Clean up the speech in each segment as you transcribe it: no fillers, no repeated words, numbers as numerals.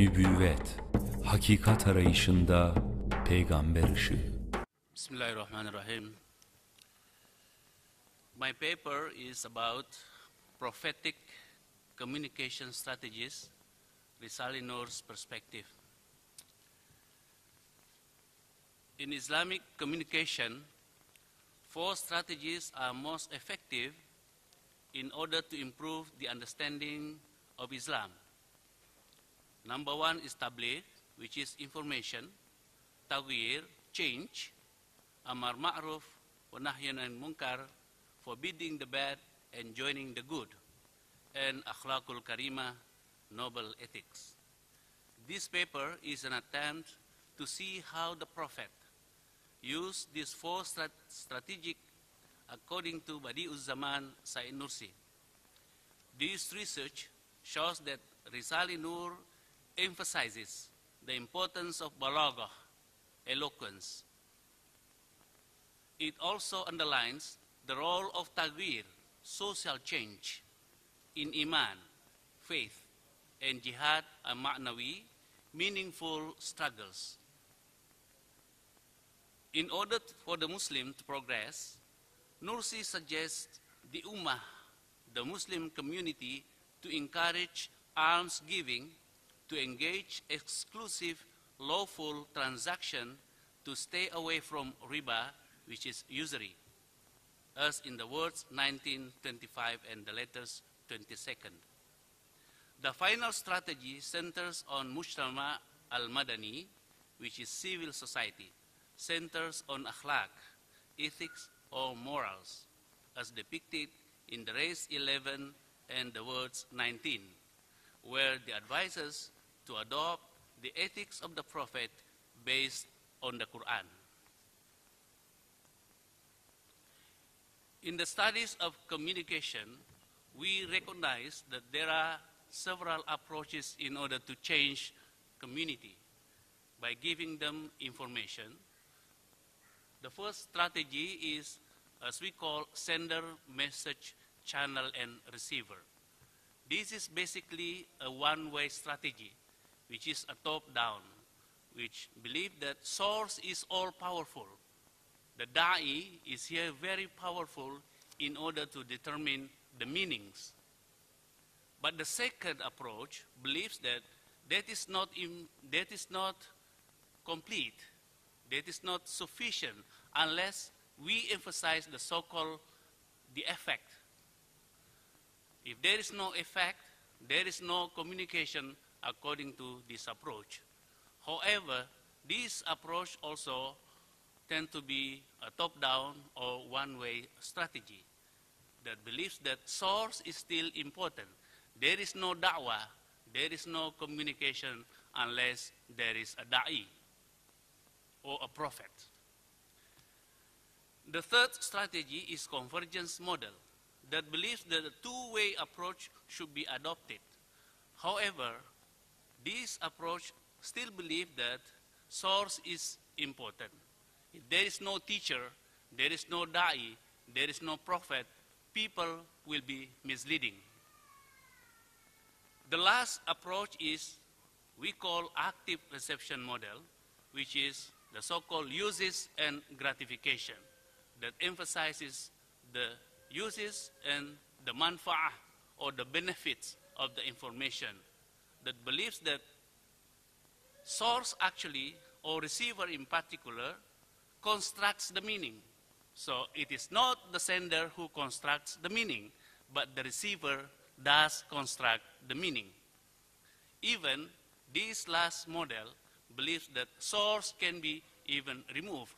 Nübüvvet, hakikat arayışında peygamber ışığı. Bismillahirrahmanirrahim. My paper is about prophetic communication strategies, Risale-i's perspective. In Islamic communication, 4 strategies are most effective in order to improve the understanding of Islam. Number 1 is tabligh, which is information, taghyir, change, amar ma'ruf, wa nahyan anil munkar, forbidding the bad and joining the good, and akhlaqul karima, noble ethics. This paper is an attempt to see how the Prophet used these 4 strategic according to Badi'uz Zaman Said Nursi. This research shows that Risale-i Nur emphasizes the importance of balaghah, eloquence. It also underlines the role of taghyir, social change, in iman, faith, and jihad al-ma'nawi, meaningful struggles. In order for the Muslim to progress, Nursi suggests the Ummah, the Muslim community, to encourage alms giving, to engage exclusive lawful transaction, to stay away from riba, which is usury, as in the words 1925 and the letters 22nd. The final strategy centers on Mujtama al-Madani, which is civil society, centers on akhlaq, ethics or morals, as depicted in the race 11 and the words 19, where the advises to adopt the ethics of the Prophet based on the Quran. In the studies of communication, we recognize that there are several approaches in order to change community by giving them information. The first strategy is, as we call, sender, message, channel, and receiver. This is basically a one-way strategy, which is a top-down, which believe that source is all-powerful. The da'i is here very powerful in order to determine the meanings. But the second approach believes that that is not complete, that is not sufficient unless we emphasize the so-called the effect. If there is no effect, there is no communication according to this approach. However, this approach also tend to be a top-down or one-way strategy that believes that source is still important. There is no da'wah, there is no communication unless there is a da'i or a prophet. The third strategy is convergence model that believes that a two-way approach should be adopted. However, this approach still believes that source is important. If there is no teacher, there is no da'i, there is no prophet, people will be misleading. The last approach is we call active reception model, which is the so-called uses and gratification that emphasizes the uses and the manfa'ah or the benefits of the information, that believes that source actually or receiver in particular constructs the meaning. So it is not the sender who constructs the meaning, but the receiver does construct the meaning. Even this last model believes that source can be even removed.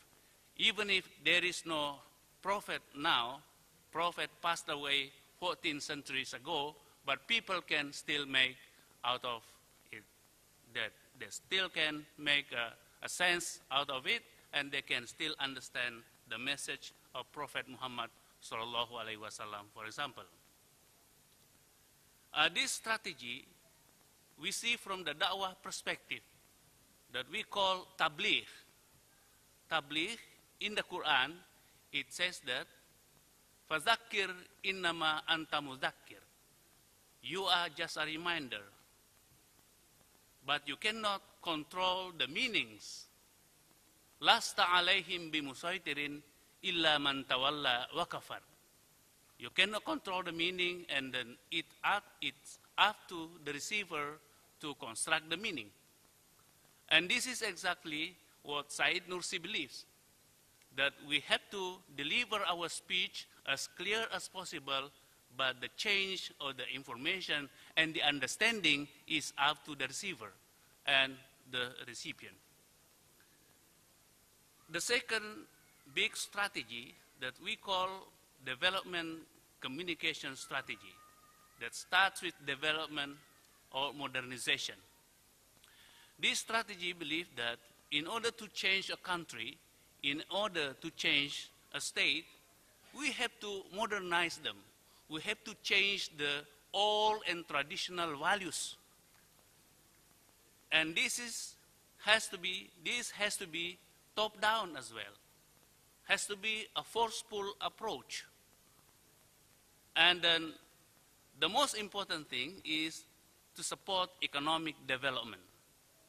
Even if there is no prophet now, prophet passed away 14 centuries ago, but people can still make out of it, that they still can make a sense out of it, and they can still understand the message of Prophet Muhammad sallallahu alaihi wasallam, for example. This strategy we see from the da'wah perspective that we call tabligh. Tabligh, in the Quran, it says that, فَذَكِّرْ إِنَّمَا أَنْتَ مُذَكِّرْ. You are just a reminder. but you cannot control the meanings. Lasta alayhim bimusaytirin illa man tawalla wa kafar. You cannot control the meaning, and then it's up to the receiver to construct the meaning. And this is exactly what Said Nursi believes, that we have to deliver our speech as clear as possible, but the change of the information and the understanding is up to the receiver and the recipient. The second big strategy that we call development communication strategy, that starts with development or modernization. This strategy believes that in order to change a country, in order to change a state, we have to modernize them. We have to change the old and traditional values. And this has to be top-down as well. Has to be a forceful approach. And then the most important thing is to support economic development.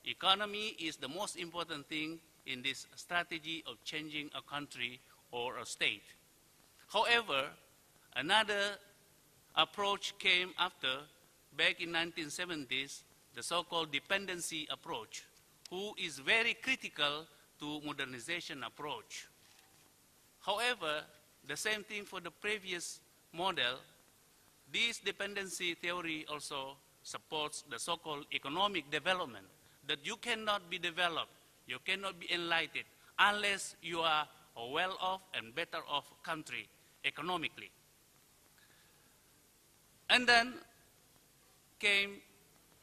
Economy is the most important thing in this strategy of changing a country or a state. However, another approach came after, back in 1970s, the so-called dependency approach, who is very critical to modernization approach. However, the same thing for the previous model, this dependency theory also supports the so-called economic development, that you cannot be developed, you cannot be enlightened unless you are a well-off and better-off country economically. And then came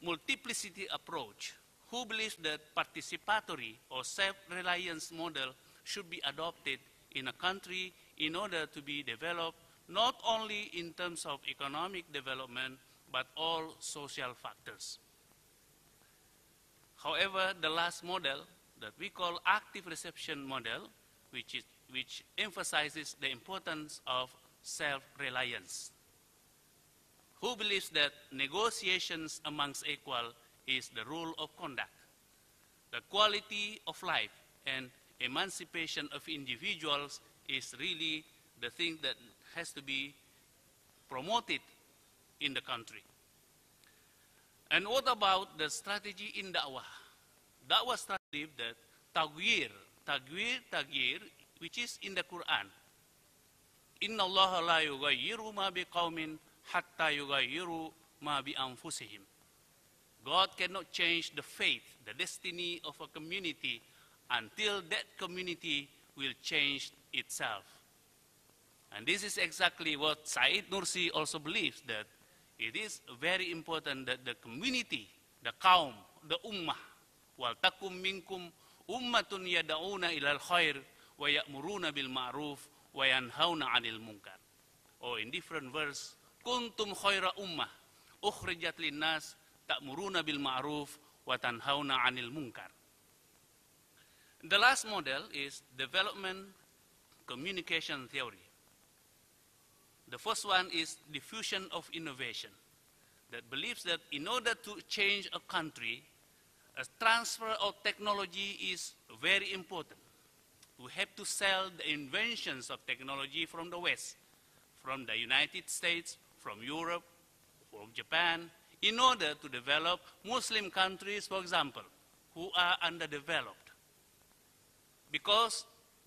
multiplicity approach, who believes that participatory or self-reliance model should be adopted in a country in order to be developed not only in terms of economic development, but all social factors. However, the last model that we call active reception model, which emphasizes the importance of self-reliance, who believes that negotiations amongst equal is the rule of conduct. The quality of life and emancipation of individuals is really the thing that has to be promoted in the country. And what about the strategy in da'wah? Da'wah strategy that tagwir, which is in the Quran. Inna Allah la yughayyiru ma biqawmin hatta yughayyiru ma bi anfusihim. God cannot change the fate, the destiny of a community until that community will change itself. And this is exactly what Said Nursi also believes, that it is very important that the community, the kaum, the ummah, wal takum minkum ummatun yad'una ilal khair wa ya'muruna bil ma'ruf wa yanhauna 'anil munkar. Or in different verse, kuntum khaira ummah ukhrijat linnas ta'muruna bil ma'ruf wa tanhauna 'anil munkar. The last model is development communication theory. The first one is diffusion of innovation, that believes that in order to change a country, a transfer of technology is very important. We have to sell the inventions of technology from the West, from the United States, from Europe, from Japan, in order to develop Muslim countries, for example, who are underdeveloped. Because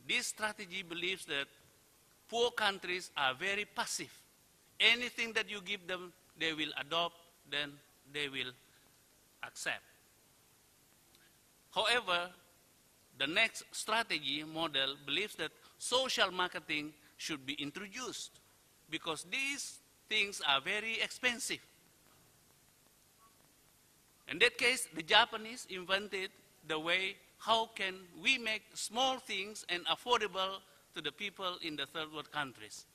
this strategy believes that poor countries are very passive. Anything that you give them, they will adopt, then they will accept. However, the next strategy model believes that social marketing should be introduced, because these things are very expensive. In that case, the Japanese invented the way how can we make small things and affordable to the people in the third world countries.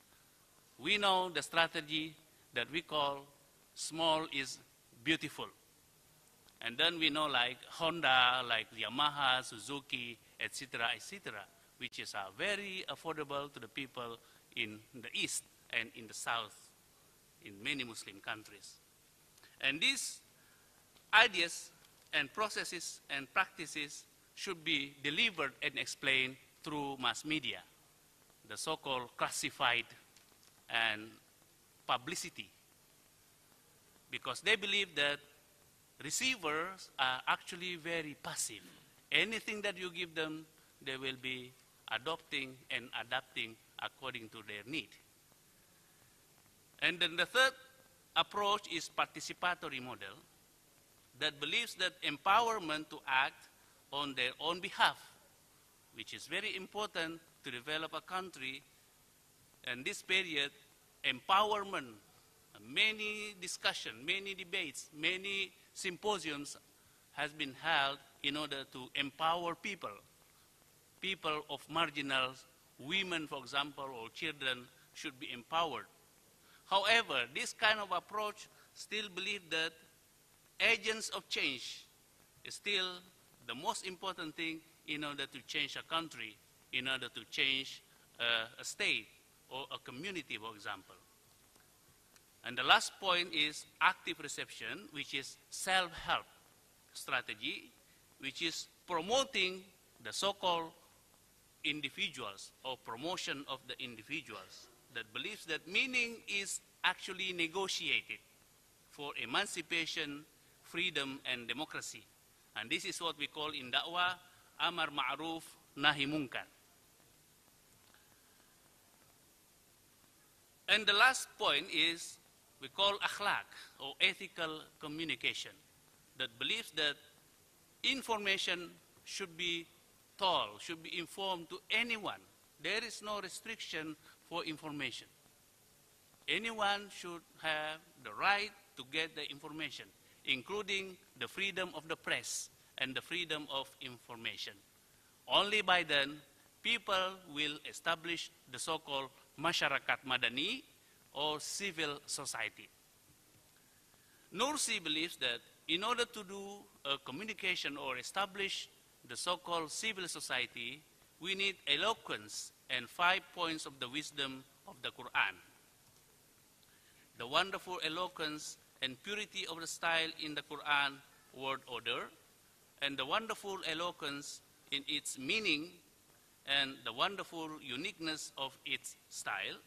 We know the strategy that we call small is beautiful. And then we know like Honda, like Yamaha, Suzuki, etc., which is very affordable to the people in the East and in the South, in many Muslim countries. And these ideas and processes and practices should be delivered and explained through mass media, the so-called classified and publicity, because they believe that receivers are actually very passive. Anything that you give them, they will be adopting and adapting according to their need. And then the third approach is participatory model that believes that empowerment to act on their own behalf, which is very important to develop a country. And this period, empowerment, many discussions, many debates, many symposiums has been held in order to empower people of marginals, women, for example, or children should be empowered. However, this kind of approach still believe that agents of change is still the most important thing in order to change a country, in order to change a state or a community, for example. And the last point is active reception, which is self-help strategy, which is promoting the so-called individuals or promotion of the individuals that believes that meaning is actually negotiated for emancipation, freedom, and democracy. And this is what we call in da'wah, amar ma'ruf, nahi munkar. And the last point is we call akhlaq, or ethical communication, that believes that information should be told, should be informed to anyone. There is no restriction for information. Anyone should have the right to get the information, including the freedom of the press and the freedom of information. Only by then, people will establish the so-called masyarakat madani, or civil society. Nursi believes that in order to do a communication or establish the so-called civil society, we need eloquence and 5 points of the wisdom of the Quran. The wonderful eloquence and purity of the style in the Quran word order, and the wonderful eloquence in its meaning, and the wonderful uniqueness of its style,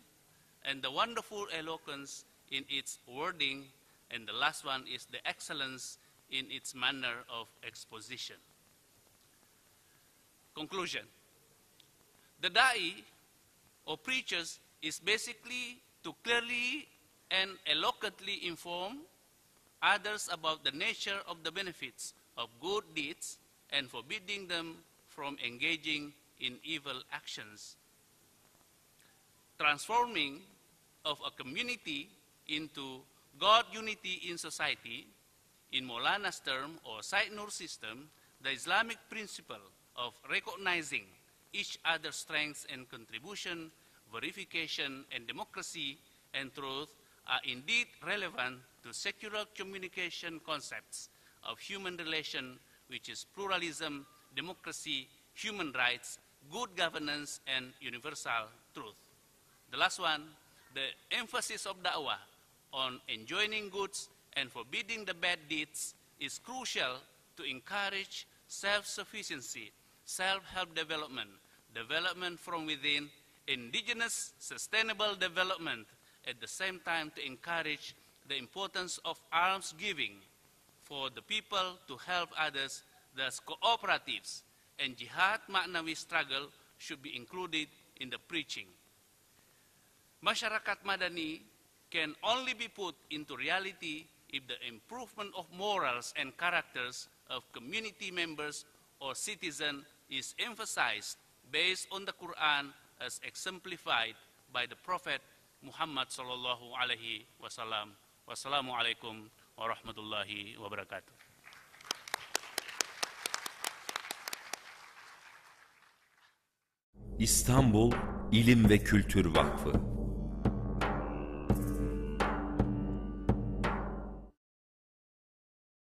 and the wonderful eloquence in its wording, and the last one is the excellence in its manner of exposition. Conclusion. The da'i, or preachers, is basically to clearly and eloquently inform others about the nature of the benefits of good deeds and forbidding them from engaging in evil actions. Transforming of a community into God unity in society, in Maulana's term or Said Nur system, the Islamic principle of recognizing each other's strengths and contribution, verification and democracy and truth are indeed relevant to secular communication concepts of human relation, which is pluralism, democracy, human rights, good governance, and universal truth. The last one, the emphasis of da'wah on enjoining goods and forbidding the bad deeds is crucial to encourage self-sufficiency, self-help development, development from within, indigenous sustainable development, at the same time to encourage the importance of alms giving for the people to help others, thus cooperatives and jihad ma'nawi struggle should be included in the preaching. Masyarakat Madani can only be put into reality if the improvement of morals and characters of community members or citizens is emphasized based on the Quran as exemplified by the Prophet Muhammad sallallahu alaihi wasallam. Wassalamu alaikum warahmatullahi wabarakatuh. İstanbul İlim ve Kültür Vakfı